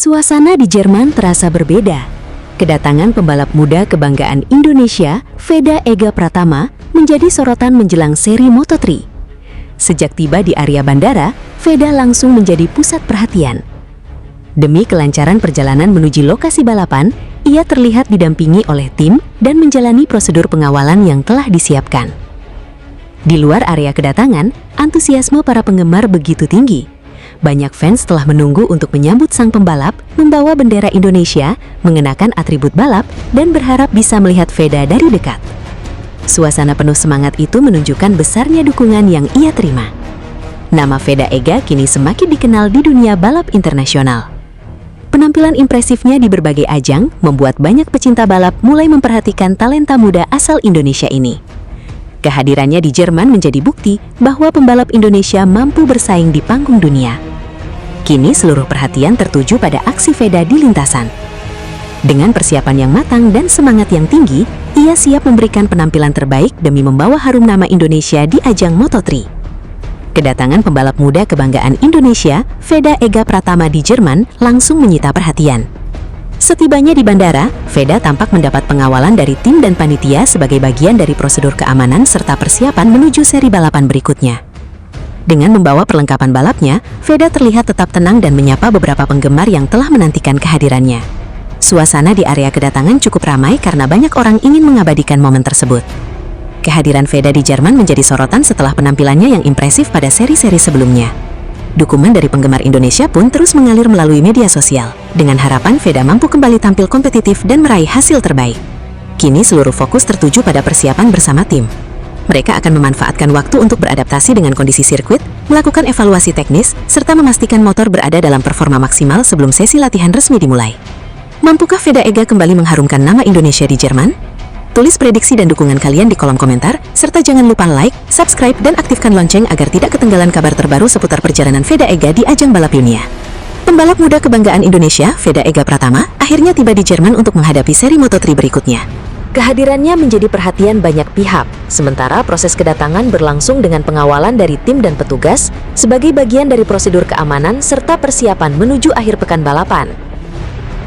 Suasana di Jerman terasa berbeda. Kedatangan pembalap muda kebanggaan Indonesia, Veda Ega Pratama, menjadi sorotan menjelang seri Moto3. Sejak tiba di area bandara, Veda langsung menjadi pusat perhatian. Demi kelancaran perjalanan menuju lokasi balapan, ia terlihat didampingi oleh tim dan menjalani prosedur pengawalan yang telah disiapkan. Di luar area kedatangan, antusiasme para penggemar begitu tinggi. Banyak fans telah menunggu untuk menyambut sang pembalap, membawa bendera Indonesia, mengenakan atribut balap, dan berharap bisa melihat Veda dari dekat. Suasana penuh semangat itu menunjukkan besarnya dukungan yang ia terima. Nama Veda Ega kini semakin dikenal di dunia balap internasional. Penampilan impresifnya di berbagai ajang membuat banyak pecinta balap mulai memperhatikan talenta muda asal Indonesia ini. Kehadirannya di Jerman menjadi bukti bahwa pembalap Indonesia mampu bersaing di panggung dunia. Kini seluruh perhatian tertuju pada aksi Veda di lintasan. Dengan persiapan yang matang dan semangat yang tinggi, ia siap memberikan penampilan terbaik demi membawa harum nama Indonesia di ajang Moto3. Kedatangan pembalap muda kebanggaan Indonesia, Veda Ega Pratama di Jerman, langsung menyita perhatian. Setibanya di bandara, Veda tampak mendapat pengawalan dari tim dan panitia sebagai bagian dari prosedur keamanan serta persiapan menuju seri balapan berikutnya. Dengan membawa perlengkapan balapnya, Veda terlihat tetap tenang dan menyapa beberapa penggemar yang telah menantikan kehadirannya. Suasana di area kedatangan cukup ramai karena banyak orang ingin mengabadikan momen tersebut. Kehadiran Veda di Jerman menjadi sorotan setelah penampilannya yang impresif pada seri-seri sebelumnya. Dukungan dari penggemar Indonesia pun terus mengalir melalui media sosial, dengan harapan Veda mampu kembali tampil kompetitif dan meraih hasil terbaik. Kini seluruh fokus tertuju pada persiapan bersama tim. Mereka akan memanfaatkan waktu untuk beradaptasi dengan kondisi sirkuit, melakukan evaluasi teknis, serta memastikan motor berada dalam performa maksimal sebelum sesi latihan resmi dimulai. Mampukah Veda Ega kembali mengharumkan nama Indonesia di Jerman? Tulis prediksi dan dukungan kalian di kolom komentar, serta jangan lupa like, subscribe, dan aktifkan lonceng agar tidak ketinggalan kabar terbaru seputar perjalanan Veda Ega di ajang balap dunia. Pembalap muda kebanggaan Indonesia, Veda Ega Pratama, akhirnya tiba di Jerman untuk menghadapi seri Moto3 berikutnya. Kehadirannya menjadi perhatian banyak pihak, sementara proses kedatangan berlangsung dengan pengawalan dari tim dan petugas sebagai bagian dari prosedur keamanan serta persiapan menuju akhir pekan balapan.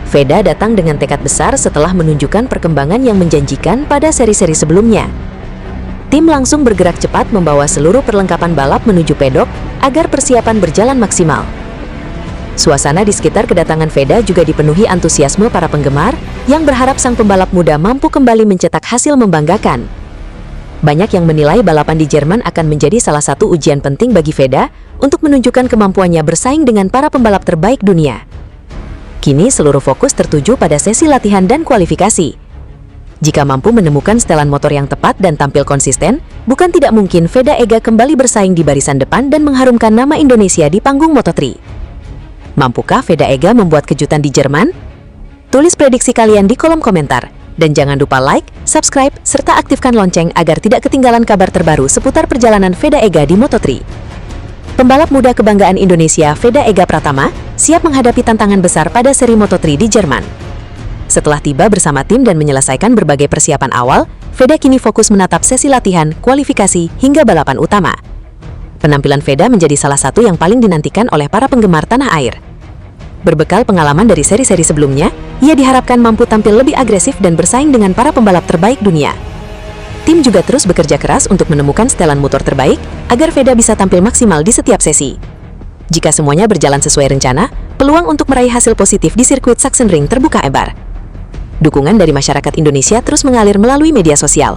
Veda datang dengan tekad besar setelah menunjukkan perkembangan yang menjanjikan pada seri-seri sebelumnya. Tim langsung bergerak cepat membawa seluruh perlengkapan balap menuju pedok agar persiapan berjalan maksimal. Suasana di sekitar kedatangan Veda juga dipenuhi antusiasme para penggemar yang berharap sang pembalap muda mampu kembali mencetak hasil membanggakan. Banyak yang menilai balapan di Jerman akan menjadi salah satu ujian penting bagi Veda untuk menunjukkan kemampuannya bersaing dengan para pembalap terbaik dunia. Kini seluruh fokus tertuju pada sesi latihan dan kualifikasi. Jika mampu menemukan setelan motor yang tepat dan tampil konsisten, bukan tidak mungkin Veda Ega kembali bersaing di barisan depan dan mengharumkan nama Indonesia di panggung Moto3. Mampukah Veda Ega membuat kejutan di Jerman? Tulis prediksi kalian di kolom komentar. Dan jangan lupa like, subscribe, serta aktifkan lonceng agar tidak ketinggalan kabar terbaru seputar perjalanan Veda Ega di Moto3. Pembalap muda kebanggaan Indonesia, Veda Ega Pratama, siap menghadapi tantangan besar pada seri Moto3 di Jerman. Setelah tiba bersama tim dan menyelesaikan berbagai persiapan awal, Veda kini fokus menatap sesi latihan, kualifikasi, hingga balapan utama. Penampilan Veda menjadi salah satu yang paling dinantikan oleh para penggemar tanah air. Berbekal pengalaman dari seri-seri sebelumnya, ia diharapkan mampu tampil lebih agresif dan bersaing dengan para pembalap terbaik dunia. Tim juga terus bekerja keras untuk menemukan setelan motor terbaik agar Veda bisa tampil maksimal di setiap sesi. Jika semuanya berjalan sesuai rencana, peluang untuk meraih hasil positif di sirkuit Sachsenring terbuka lebar. Dukungan dari masyarakat Indonesia terus mengalir melalui media sosial.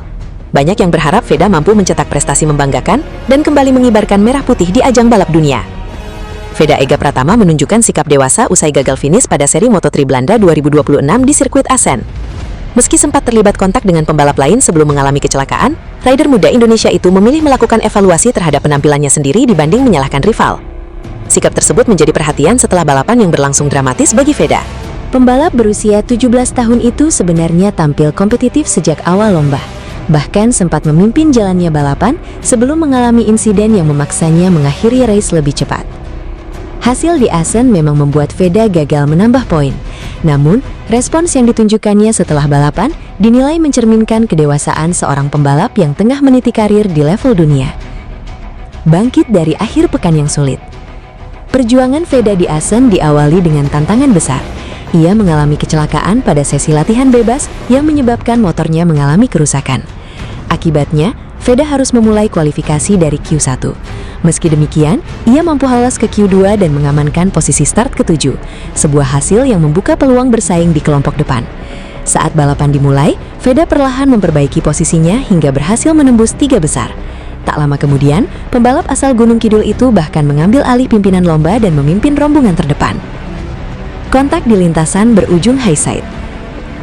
Banyak yang berharap Veda mampu mencetak prestasi membanggakan dan kembali mengibarkan merah putih di ajang balap dunia. Veda Ega Pratama menunjukkan sikap dewasa usai gagal finish pada seri Moto3 Belanda 2026 di sirkuit Assen. Meski sempat terlibat kontak dengan pembalap lain sebelum mengalami kecelakaan, rider muda Indonesia itu memilih melakukan evaluasi terhadap penampilannya sendiri dibanding menyalahkan rival. Sikap tersebut menjadi perhatian setelah balapan yang berlangsung dramatis bagi Veda. Pembalap berusia 17 tahun itu sebenarnya tampil kompetitif sejak awal lomba. Bahkan sempat memimpin jalannya balapan sebelum mengalami insiden yang memaksanya mengakhiri race lebih cepat. Hasil di Assen memang membuat Veda gagal menambah poin. Namun, respons yang ditunjukkannya setelah balapan dinilai mencerminkan kedewasaan seorang pembalap yang tengah meniti karir di level dunia. Bangkit dari akhir pekan yang sulit. Perjuangan Veda di Assen diawali dengan tantangan besar. Ia mengalami kecelakaan pada sesi latihan bebas yang menyebabkan motornya mengalami kerusakan. Akibatnya, Veda harus memulai kualifikasi dari Q1. Meski demikian, ia mampu lolos ke Q2 dan mengamankan posisi start ke-7, sebuah hasil yang membuka peluang bersaing di kelompok depan. Saat balapan dimulai, Veda perlahan memperbaiki posisinya hingga berhasil menembus 3 besar. Tak lama kemudian, pembalap asal Gunung Kidul itu bahkan mengambil alih pimpinan lomba dan memimpin rombongan terdepan. Kontak di lintasan berujung high side.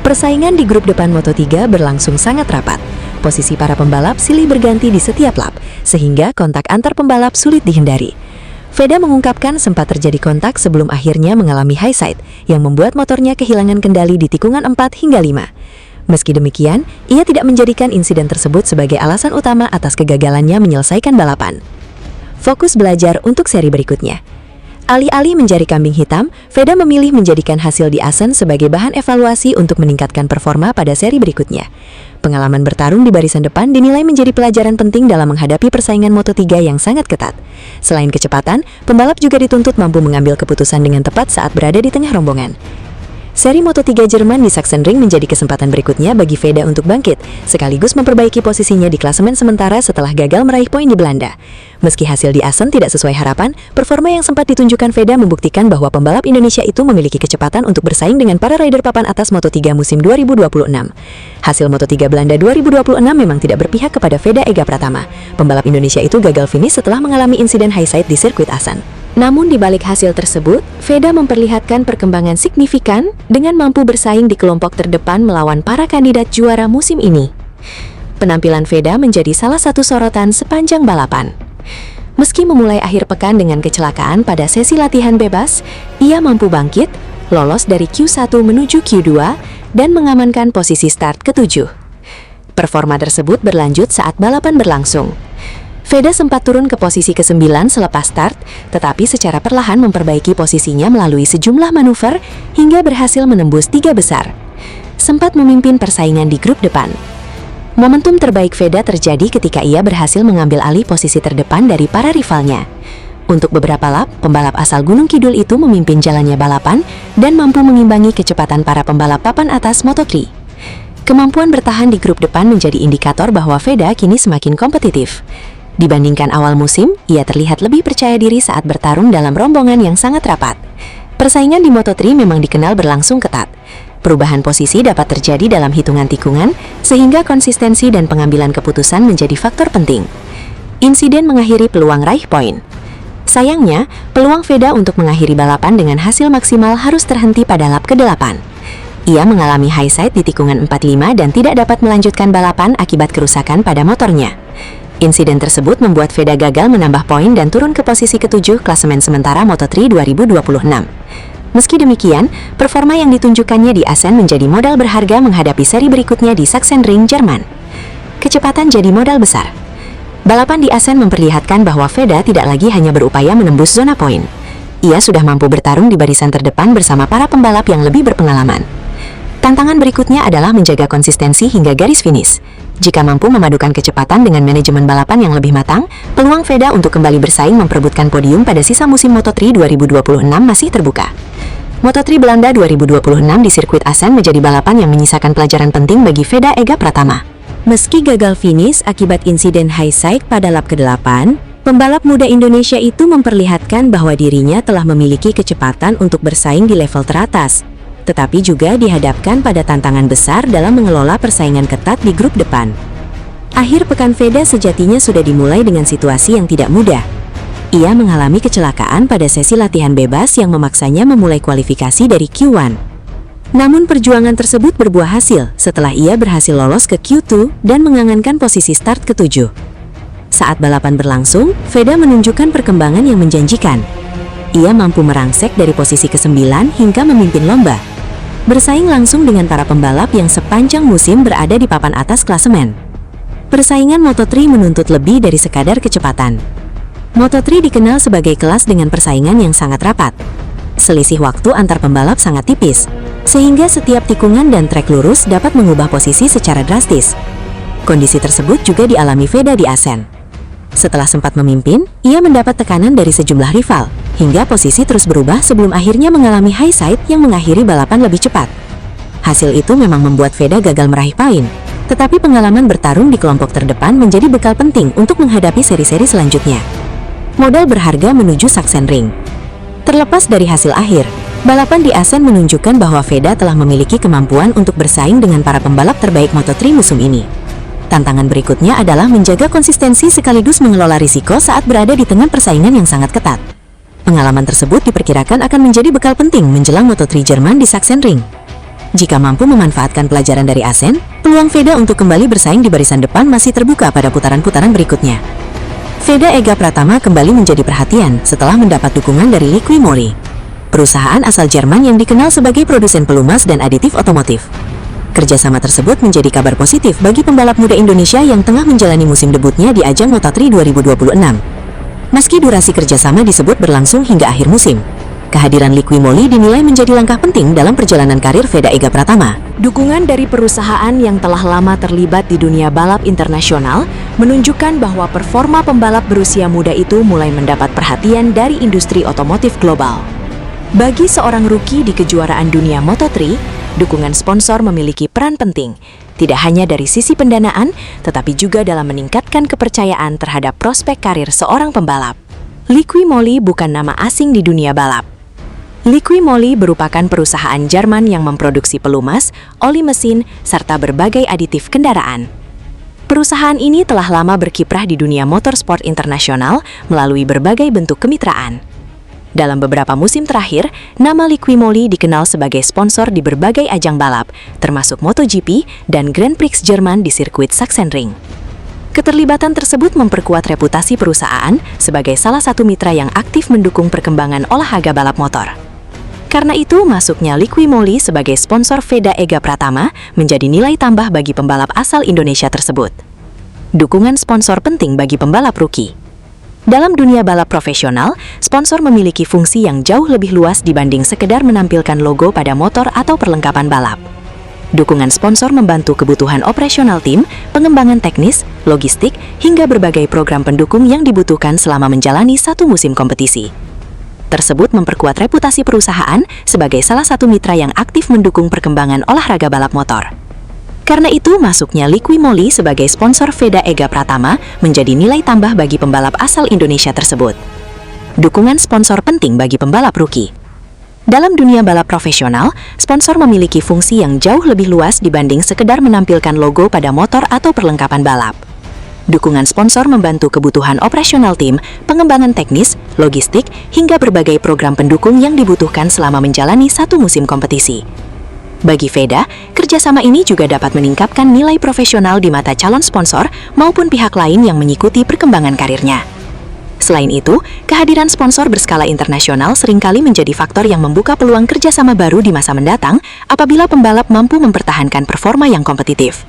Persaingan di grup depan Moto3 berlangsung sangat rapat. Posisi para pembalap silih berganti di setiap lap, sehingga kontak antar pembalap sulit dihindari. Veda mengungkapkan sempat terjadi kontak sebelum akhirnya mengalami high side, yang membuat motornya kehilangan kendali di tikungan 4 hingga 5. Meski demikian, ia tidak menjadikan insiden tersebut sebagai alasan utama atas kegagalannya menyelesaikan balapan. Fokus belajar untuk seri berikutnya. Alih-alih mencari kambing hitam, Veda memilih menjadikan hasil di Assen sebagai bahan evaluasi untuk meningkatkan performa pada seri berikutnya. Pengalaman bertarung di barisan depan dinilai menjadi pelajaran penting dalam menghadapi persaingan Moto3 yang sangat ketat. Selain kecepatan, pembalap juga dituntut mampu mengambil keputusan dengan tepat saat berada di tengah rombongan. Seri Moto3 Jerman di Sachsenring menjadi kesempatan berikutnya bagi Veda untuk bangkit, sekaligus memperbaiki posisinya di klasemen sementara setelah gagal meraih poin di Belanda. Meski hasil di Assen tidak sesuai harapan, performa yang sempat ditunjukkan Veda membuktikan bahwa pembalap Indonesia itu memiliki kecepatan untuk bersaing dengan para rider papan atas Moto3 musim 2026. Hasil Moto3 Belanda 2026 memang tidak berpihak kepada Veda Ega Pratama. Pembalap Indonesia itu gagal finish setelah mengalami insiden high side di sirkuit Assen. Namun di balik hasil tersebut, Veda memperlihatkan perkembangan signifikan dengan mampu bersaing di kelompok terdepan melawan para kandidat juara musim ini. Penampilan Veda menjadi salah satu sorotan sepanjang balapan. Meski memulai akhir pekan dengan kecelakaan pada sesi latihan bebas, ia mampu bangkit, lolos dari Q1 menuju Q2, dan mengamankan posisi start ke-7. Performa tersebut berlanjut saat balapan berlangsung. Veda sempat turun ke posisi ke-9 selepas start, tetapi secara perlahan memperbaiki posisinya melalui sejumlah manuver hingga berhasil menembus 3 besar. Sempat memimpin persaingan di grup depan. Momentum terbaik Veda terjadi ketika ia berhasil mengambil alih posisi terdepan dari para rivalnya. Untuk beberapa lap, pembalap asal Gunung Kidul itu memimpin jalannya balapan dan mampu mengimbangi kecepatan para pembalap papan atas Moto3. Kemampuan bertahan di grup depan menjadi indikator bahwa Veda kini semakin kompetitif. Dibandingkan awal musim, ia terlihat lebih percaya diri saat bertarung dalam rombongan yang sangat rapat. Persaingan di Moto3 memang dikenal berlangsung ketat. Perubahan posisi dapat terjadi dalam hitungan tikungan, sehingga konsistensi dan pengambilan keputusan menjadi faktor penting. Insiden mengakhiri peluang raih poin. Sayangnya, peluang Veda untuk mengakhiri balapan dengan hasil maksimal harus terhenti pada lap ke-8. Ia mengalami high side di tikungan 45 dan tidak dapat melanjutkan balapan akibat kerusakan pada motornya. Insiden tersebut membuat Veda gagal menambah poin dan turun ke posisi ke-7 klasemen sementara Moto3 2026. Meski demikian, performa yang ditunjukkannya di Assen menjadi modal berharga menghadapi seri berikutnya di Sachsenring, Jerman. Kecepatan jadi modal besar. Balapan di Assen memperlihatkan bahwa Veda tidak lagi hanya berupaya menembus zona poin. Ia sudah mampu bertarung di barisan terdepan bersama para pembalap yang lebih berpengalaman. Tantangan berikutnya adalah menjaga konsistensi hingga garis finish. Jika mampu memadukan kecepatan dengan manajemen balapan yang lebih matang, peluang Veda untuk kembali bersaing memperebutkan podium pada sisa musim Moto3 2026 masih terbuka. Moto3 Belanda 2026 di sirkuit Assen menjadi balapan yang menyisakan pelajaran penting bagi Veda Ega Pratama. Meski gagal finish akibat insiden high side pada lap ke-8, pembalap muda Indonesia itu memperlihatkan bahwa dirinya telah memiliki kecepatan untuk bersaing di level teratas, tetapi juga dihadapkan pada tantangan besar dalam mengelola persaingan ketat di grup depan. Akhir pekan Veda sejatinya sudah dimulai dengan situasi yang tidak mudah. Ia mengalami kecelakaan pada sesi latihan bebas yang memaksanya memulai kualifikasi dari Q1. Namun perjuangan tersebut berbuah hasil setelah ia berhasil lolos ke Q2 dan mengangankan posisi start ke-7. Saat balapan berlangsung, Veda menunjukkan perkembangan yang menjanjikan. Ia mampu merangsek dari posisi ke-9 hingga memimpin lomba. Bersaing langsung dengan para pembalap yang sepanjang musim berada di papan atas klasemen. Persaingan Moto3 menuntut lebih dari sekadar kecepatan. Moto3 dikenal sebagai kelas dengan persaingan yang sangat rapat. Selisih waktu antar pembalap sangat tipis, sehingga setiap tikungan dan trek lurus dapat mengubah posisi secara drastis. Kondisi tersebut juga dialami Veda di Assen. Setelah sempat memimpin, ia mendapat tekanan dari sejumlah rival, hingga posisi terus berubah sebelum akhirnya mengalami high side yang mengakhiri balapan lebih cepat. Hasil itu memang membuat Veda gagal meraih poin, tetapi pengalaman bertarung di kelompok terdepan menjadi bekal penting untuk menghadapi seri-seri selanjutnya. Modal berharga menuju Sachsenring. Terlepas dari hasil akhir, balapan di Assen menunjukkan bahwa Veda telah memiliki kemampuan untuk bersaing dengan para pembalap terbaik Moto3 musim ini. Tantangan berikutnya adalah menjaga konsistensi sekaligus mengelola risiko saat berada di tengah persaingan yang sangat ketat. Pengalaman tersebut diperkirakan akan menjadi bekal penting menjelang Moto3 Jerman di Sachsenring. Jika mampu memanfaatkan pelajaran dari Assen, peluang Veda untuk kembali bersaing di barisan depan masih terbuka pada putaran-putaran berikutnya. Veda Ega Pratama kembali menjadi perhatian setelah mendapat dukungan dari Liqui Moly, perusahaan asal Jerman yang dikenal sebagai produsen pelumas dan aditif otomotif. Kerjasama tersebut menjadi kabar positif bagi pembalap muda Indonesia yang tengah menjalani musim debutnya di ajang Moto3 2026. Meski durasi kerjasama disebut berlangsung hingga akhir musim, kehadiran Liqui Moly dinilai menjadi langkah penting dalam perjalanan karir Veda Ega Pratama. Dukungan dari perusahaan yang telah lama terlibat di dunia balap internasional menunjukkan bahwa performa pembalap berusia muda itu mulai mendapat perhatian dari industri otomotif global. Bagi seorang rookie di kejuaraan dunia Moto3, dukungan sponsor memiliki peran penting, tidak hanya dari sisi pendanaan, tetapi juga dalam meningkatkan kepercayaan terhadap prospek karir seorang pembalap. Liqui Moly bukan nama asing di dunia balap. Liqui Moly merupakan perusahaan Jerman yang memproduksi pelumas, oli mesin, serta berbagai aditif kendaraan. Perusahaan ini telah lama berkiprah di dunia motorsport internasional melalui berbagai bentuk kemitraan. Dalam beberapa musim terakhir, nama Liqui Moly dikenal sebagai sponsor di berbagai ajang balap, termasuk MotoGP dan Grand Prix Jerman di sirkuit Sachsenring. Keterlibatan tersebut memperkuat reputasi perusahaan sebagai salah satu mitra yang aktif mendukung perkembangan olahraga balap motor. Karena itu, masuknya Liqui Moly sebagai sponsor Veda Ega Pratama menjadi nilai tambah bagi pembalap asal Indonesia tersebut. Dukungan sponsor penting bagi pembalap rookie. Dalam dunia balap profesional, sponsor memiliki fungsi yang jauh lebih luas dibanding sekedar menampilkan logo pada motor atau perlengkapan balap. Dukungan sponsor membantu kebutuhan operasional tim, pengembangan teknis, logistik, hingga berbagai program pendukung yang dibutuhkan selama menjalani satu musim kompetisi. Tersebut memperkuat reputasi perusahaan sebagai salah satu mitra yang aktif mendukung perkembangan olahraga balap motor. Karena itu, masuknya Liqui Moly sebagai sponsor Veda Ega Pratama menjadi nilai tambah bagi pembalap asal Indonesia tersebut. Dukungan sponsor penting bagi pembalap rookie. Dalam dunia balap profesional, sponsor memiliki fungsi yang jauh lebih luas dibanding sekedar menampilkan logo pada motor atau perlengkapan balap. Dukungan sponsor membantu kebutuhan operasional tim, pengembangan teknis, logistik, hingga berbagai program pendukung yang dibutuhkan selama menjalani satu musim kompetisi. Bagi Veda, kerjasama ini juga dapat meningkatkan nilai profesional di mata calon sponsor maupun pihak lain yang mengikuti perkembangan karirnya. Selain itu, kehadiran sponsor berskala internasional seringkali menjadi faktor yang membuka peluang kerjasama baru di masa mendatang apabila pembalap mampu mempertahankan performa yang kompetitif.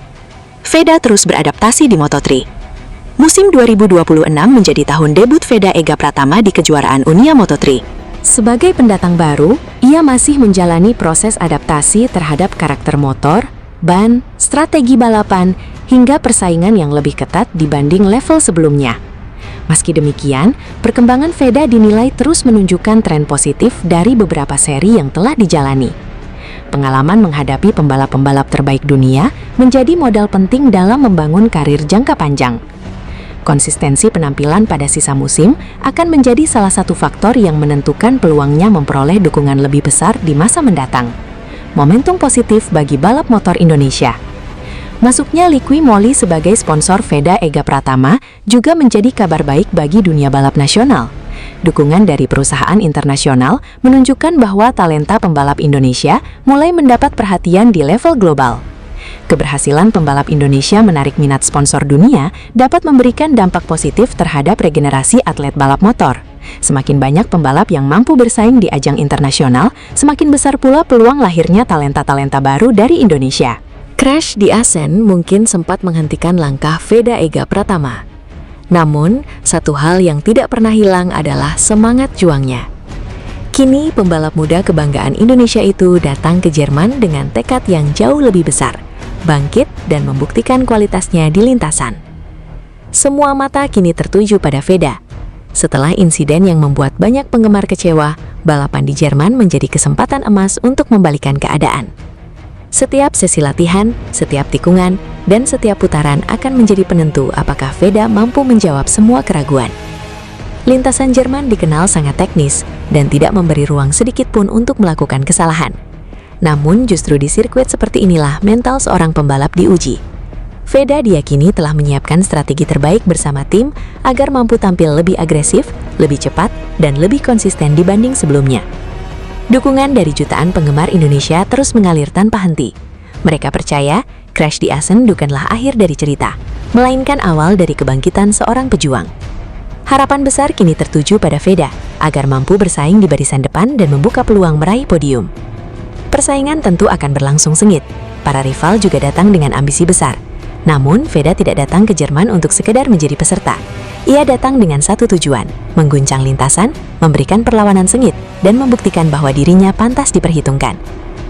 Veda terus beradaptasi di Moto3. Musim 2026 menjadi tahun debut Veda Ega Pratama di kejuaraan Unia Moto3. Sebagai pendatang baru, ia masih menjalani proses adaptasi terhadap karakter motor, ban, strategi balapan, hingga persaingan yang lebih ketat dibanding level sebelumnya. Meski demikian, perkembangan Veda dinilai terus menunjukkan tren positif dari beberapa seri yang telah dijalani. Pengalaman menghadapi pembalap-pembalap terbaik dunia menjadi modal penting dalam membangun karir jangka panjang. Konsistensi penampilan pada sisa musim akan menjadi salah satu faktor yang menentukan peluangnya memperoleh dukungan lebih besar di masa mendatang. Momentum positif bagi balap motor Indonesia. Masuknya Liqui Moly sebagai sponsor Veda Ega Pratama juga menjadi kabar baik bagi dunia balap nasional. Dukungan dari perusahaan internasional menunjukkan bahwa talenta pembalap Indonesia mulai mendapat perhatian di level global. Keberhasilan pembalap Indonesia menarik minat sponsor dunia dapat memberikan dampak positif terhadap regenerasi atlet balap motor. Semakin banyak pembalap yang mampu bersaing di ajang internasional, semakin besar pula peluang lahirnya talenta-talenta baru dari Indonesia. Crash di Assen mungkin sempat menghentikan langkah Veda Ega Pratama. Namun, satu hal yang tidak pernah hilang adalah semangat juangnya. Kini, pembalap muda kebanggaan Indonesia itu datang ke Jerman dengan tekad yang jauh lebih besar, bangkit dan membuktikan kualitasnya di lintasan. Semua mata kini tertuju pada Veda. Setelah insiden yang membuat banyak penggemar kecewa, balapan di Jerman menjadi kesempatan emas untuk membalikan keadaan. Setiap sesi latihan, setiap tikungan, dan setiap putaran akan menjadi penentu apakah Veda mampu menjawab semua keraguan. Lintasan Jerman dikenal sangat teknis dan tidak memberi ruang sedikit pun untuk melakukan kesalahan. Namun justru di sirkuit seperti inilah mental seorang pembalap diuji. Veda diyakini telah menyiapkan strategi terbaik bersama tim agar mampu tampil lebih agresif, lebih cepat, dan lebih konsisten dibanding sebelumnya. Dukungan dari jutaan penggemar Indonesia terus mengalir tanpa henti. Mereka percaya crash di Assen bukanlah akhir dari cerita, melainkan awal dari kebangkitan seorang pejuang. Harapan besar kini tertuju pada Veda agar mampu bersaing di barisan depan dan membuka peluang meraih podium. Persaingan tentu akan berlangsung sengit. Para rival juga datang dengan ambisi besar. Namun, Veda tidak datang ke Jerman untuk sekedar menjadi peserta. Ia datang dengan satu tujuan, mengguncang lintasan, memberikan perlawanan sengit, dan membuktikan bahwa dirinya pantas diperhitungkan.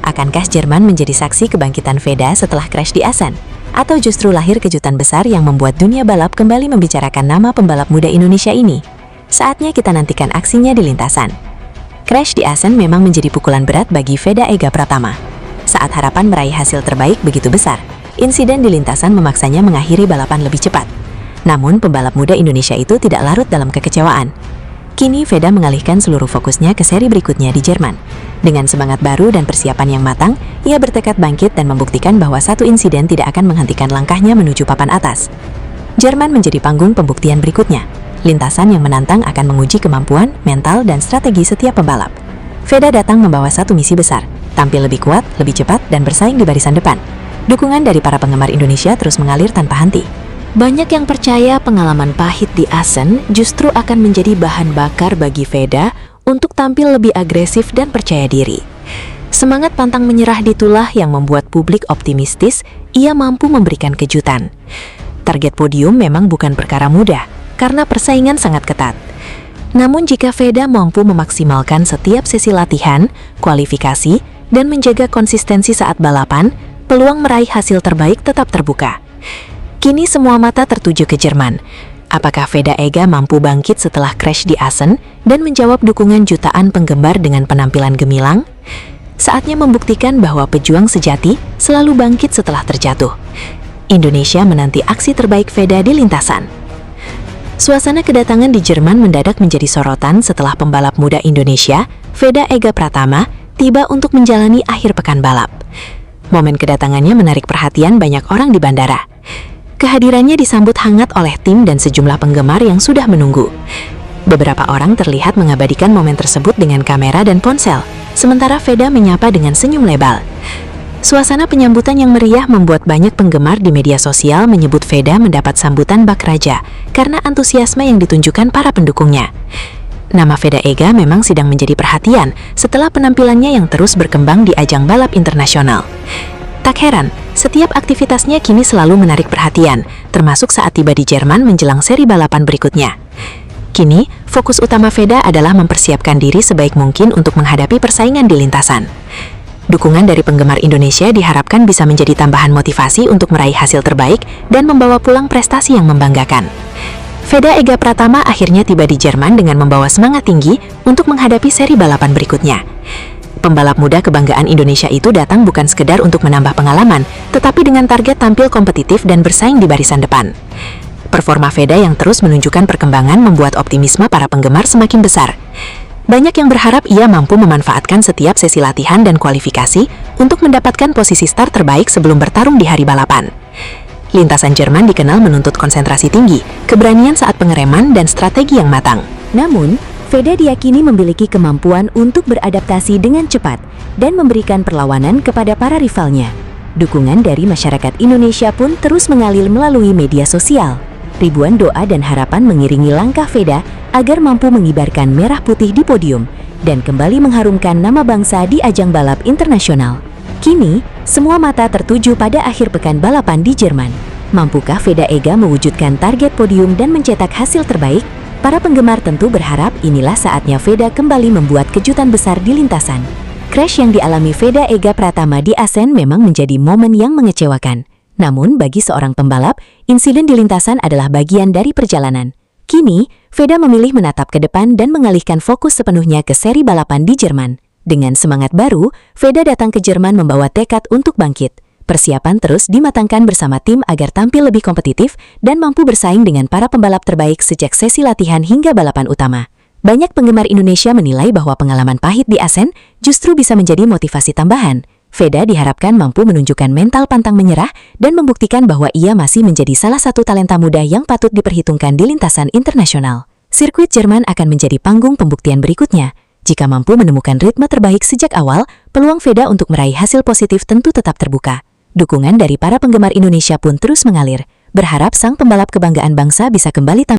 Akankah Jerman menjadi saksi kebangkitan Veda setelah crash di Assen? Atau justru lahir kejutan besar yang membuat dunia balap kembali membicarakan nama pembalap muda Indonesia ini? Saatnya kita nantikan aksinya di lintasan. Crash di Assen memang menjadi pukulan berat bagi Veda Ega Pratama. Saat harapan meraih hasil terbaik begitu besar, insiden di lintasan memaksanya mengakhiri balapan lebih cepat. Namun, pembalap muda Indonesia itu tidak larut dalam kekecewaan. Kini, Veda mengalihkan seluruh fokusnya ke seri berikutnya di Jerman. Dengan semangat baru dan persiapan yang matang, ia bertekad bangkit dan membuktikan bahwa satu insiden tidak akan menghentikan langkahnya menuju papan atas. Jerman menjadi panggung pembuktian berikutnya. Lintasan yang menantang akan menguji kemampuan, mental, dan strategi setiap pembalap. Veda datang membawa satu misi besar, tampil lebih kuat, lebih cepat, dan bersaing di barisan depan. Dukungan dari para penggemar Indonesia terus mengalir tanpa henti. Banyak yang percaya pengalaman pahit di Assen justru akan menjadi bahan bakar bagi Veda untuk tampil lebih agresif dan percaya diri. Semangat pantang menyerah ditulah yang membuat publik optimistis ia mampu memberikan kejutan. Target podium memang bukan perkara mudah karena persaingan sangat ketat. Namun jika Veda mampu memaksimalkan setiap sesi latihan, kualifikasi, dan menjaga konsistensi saat balapan, peluang meraih hasil terbaik tetap terbuka. Kini semua mata tertuju ke Jerman. Apakah Veda Ega mampu bangkit setelah crash di Assen dan menjawab dukungan jutaan penggemar dengan penampilan gemilang? Saatnya membuktikan bahwa pejuang sejati selalu bangkit setelah terjatuh. Indonesia menanti aksi terbaik Veda di lintasan. Suasana kedatangan di Jerman mendadak menjadi sorotan setelah pembalap muda Indonesia, Veda Ega Pratama, tiba untuk menjalani akhir pekan balap. Momen kedatangannya menarik perhatian banyak orang di bandara. Kehadirannya disambut hangat oleh tim dan sejumlah penggemar yang sudah menunggu. Beberapa orang terlihat mengabadikan momen tersebut dengan kamera dan ponsel, sementara Veda menyapa dengan senyum lebal. Suasana penyambutan yang meriah membuat banyak penggemar di media sosial menyebut Veda mendapat sambutan bak raja karena antusiasme yang ditunjukkan para pendukungnya. Nama Veda Ega memang sedang menjadi perhatian setelah penampilannya yang terus berkembang di ajang balap internasional. Tak heran, setiap aktivitasnya kini selalu menarik perhatian, termasuk saat tiba di Jerman menjelang seri balapan berikutnya. Kini, fokus utama Veda adalah mempersiapkan diri sebaik mungkin untuk menghadapi persaingan di lintasan. Dukungan dari penggemar Indonesia diharapkan bisa menjadi tambahan motivasi untuk meraih hasil terbaik dan membawa pulang prestasi yang membanggakan. Veda Ega Pratama akhirnya tiba di Jerman dengan membawa semangat tinggi untuk menghadapi seri balapan berikutnya. Pembalap muda kebanggaan Indonesia itu datang bukan sekedar untuk menambah pengalaman, tetapi dengan target tampil kompetitif dan bersaing di barisan depan. Performa Veda yang terus menunjukkan perkembangan membuat optimisme para penggemar semakin besar. Banyak yang berharap ia mampu memanfaatkan setiap sesi latihan dan kualifikasi untuk mendapatkan posisi start terbaik sebelum bertarung di hari balapan. Lintasan Jerman dikenal menuntut konsentrasi tinggi, keberanian saat pengereman, dan strategi yang matang. Namun, Veda diyakini memiliki kemampuan untuk beradaptasi dengan cepat dan memberikan perlawanan kepada para rivalnya. Dukungan dari masyarakat Indonesia pun terus mengalir melalui media sosial. Ribuan doa dan harapan mengiringi langkah Veda agar mampu mengibarkan merah putih di podium dan kembali mengharumkan nama bangsa di ajang balap internasional. Kini, semua mata tertuju pada akhir pekan balapan di Jerman. Mampukah Veda Ega mewujudkan target podium dan mencetak hasil terbaik? Para penggemar tentu berharap inilah saatnya Veda kembali membuat kejutan besar di lintasan. Crash yang dialami Veda Ega Pratama di Assen memang menjadi momen yang mengecewakan. Namun, bagi seorang pembalap, insiden di lintasan adalah bagian dari perjalanan. Kini, Veda memilih menatap ke depan dan mengalihkan fokus sepenuhnya ke seri balapan di Jerman. Dengan semangat baru, Veda datang ke Jerman membawa tekad untuk bangkit. Persiapan terus dimatangkan bersama tim agar tampil lebih kompetitif dan mampu bersaing dengan para pembalap terbaik sejak sesi latihan hingga balapan utama. Banyak penggemar Indonesia menilai bahwa pengalaman pahit di Assen justru bisa menjadi motivasi tambahan. Veda diharapkan mampu menunjukkan mental pantang menyerah dan membuktikan bahwa ia masih menjadi salah satu talenta muda yang patut diperhitungkan di lintasan internasional. Sirkuit Jerman akan menjadi panggung pembuktian berikutnya. Jika mampu menemukan ritme terbaik sejak awal, peluang Veda untuk meraih hasil positif tentu tetap terbuka. Dukungan dari para penggemar Indonesia pun terus mengalir, berharap sang pembalap kebanggaan bangsa bisa kembali tampil